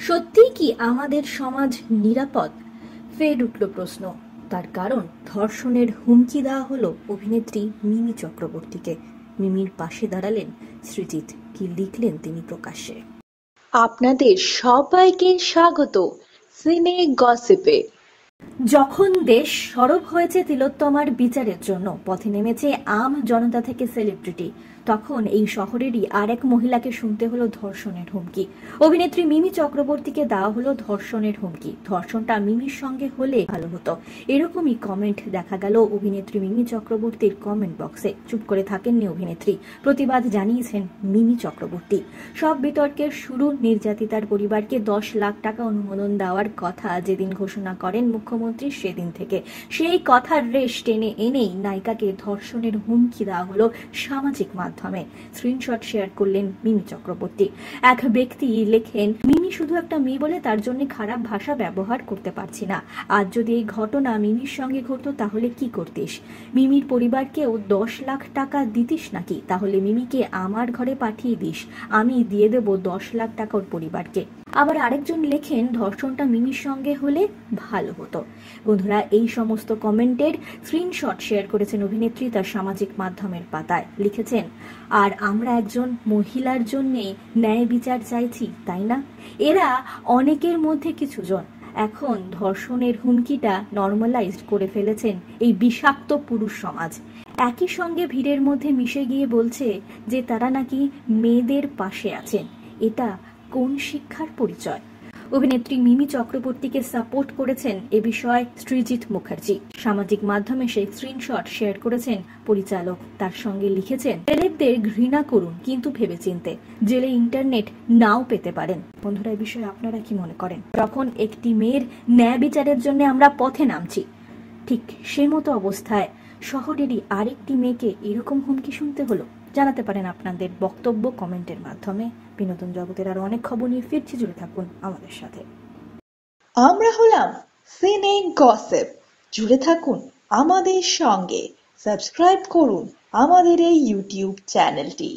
সত্যিই কি আমাদের সমাজ নিরাপদ? ফের উঠল প্রশ্ন। তার কারণ, ধর্ষণের হুমকি দেওয়া হলো অভিনেত্রী মিমি চক্রবর্তীকে। মিমির পাশে দাঁড়ালেন সৃজিত। কি লিখলেন তিনি প্রকাশ্যে? আপনাদের সবাইকে স্বাগত সিনে গসিপে। যখন দেশ সরব হয়েছে তিলোত্তমার বিচারের জন্য, পথে নেমেছে আম জনতা থেকে সেলিব্রিটি, তখন এই শহরেরই আর এক মহিলাকে শুনতে হলো ধর্ষণের হুমকি। অভিনেত্রী মিমি চক্রবর্তীকে দেওয়া হলো ধর্ষণের হুমকি। ধর্ষণটা মিমির সঙ্গে হলে ভালো হতো, এরকমই কমেন্ট দেখা গেল অভিনেত্রী মিমি চক্রবর্তীর কমেন্ট বক্সে। চুপ করে থাকেননি অভিনেত্রী, প্রতিবাদ জানিয়েছেন মিমি চক্রবর্তী। সব বিতর্কের শুরু নির্যাতিতার পরিবারকে 10 লাখ টাকা অনুমোদন দেওয়ার কথা যেদিন ঘোষণা করেন মুখ্যমন্ত্রী, সেদিন থেকে সেই কথার রেশ টেনে এনেই নায়িকাকে ধর্ষণের হুমকি দেওয়া হলো সামাজিক মাধ্যমে। স্ক্রিনশট শেয়ার করলেন মিমি চক্রবর্তী। এক ব্যক্তি লেখেন, মিমি শুধু একটা মেয়ে বলে তার জন্য খারাপ ভাষা ব্যবহার করতে পারছি না। আজ যদি এই ঘটনা মিমির সঙ্গে ঘটতো তাহলে কি করতিস? মিমির পরিবারকেও 10 লাখ টাকা দিতিস নাকি? তাহলে মিমিকে আমার ঘরে পাঠিয়ে দিস, আমি দিয়ে দেব 10 লাখ টাকা ওর পরিবারকে। আবার আরেকজন লেখেন, ধর্ষণটা মিমির সঙ্গে হলে ভালো হতো। বন্ধুরা, এই সমস্ত কমেন্টের স্ক্রিনশট শেয়ার করেছেন অভিনেত্রী তার সামাজিক মাধ্যমের পাতায়। লিখেছেন, আর আমরা একজন মহিলার জন্যে ন্যায় বিচার চাইছি, তাই না? এরা অনেকের মধ্যে কিছুজন এখন ধর্ষণের হুমকিটা নর্মালাইজড করে ফেলেছেন এই বিষাক্ত পুরুষ সমাজ। একই সঙ্গে ভিড়ের মধ্যে মিশে গিয়ে বলছে যে তারা নাকি মেয়েদের পাশে আছেন। এটা কোন শিক্ষার পরিচয়? অভিনেত্রী মিমি চক্রবর্তীকে সাপোর্ট করেছেন এ বিষয়ে সৃজিত মুখার্জি। সামাজিক মাধ্যমে সেই স্ক্রিনশট শেয়ার করেছেন পরিচালক। তার সঙ্গে লিখেছেন, সেলেবদের ঘৃণা করুন কিন্তু ভেবেচিন্তে, জেলে ইন্টারনেট নাও পেতে পারেন। বন্ধুরা, এই বিষয়ে আপনারা কি মনে করেন? যখন একটি মেয়ের ন্যায় বিচারের জন্য আমরা পথে নামছি, ঠিক সেই মতো অবস্থায় শহরেরই আরেকটি মেয়েকে এরকম হুমকি শুনতে হলো। জানাতে পারেন আপনাদের বক্তব্য কমেন্টের মাধ্যমে। বিনোদন জগতের আরো অনেক খবর নিয়ে ফিরছি, জুড়ে থাকুন আমাদের সাথে। আমরা হলাম সিনে গসিপ, জুড়ে থাকুন আমাদের সঙ্গে। সাবস্ক্রাইব করুন আমাদের এই ইউটিউব চ্যানেলটি।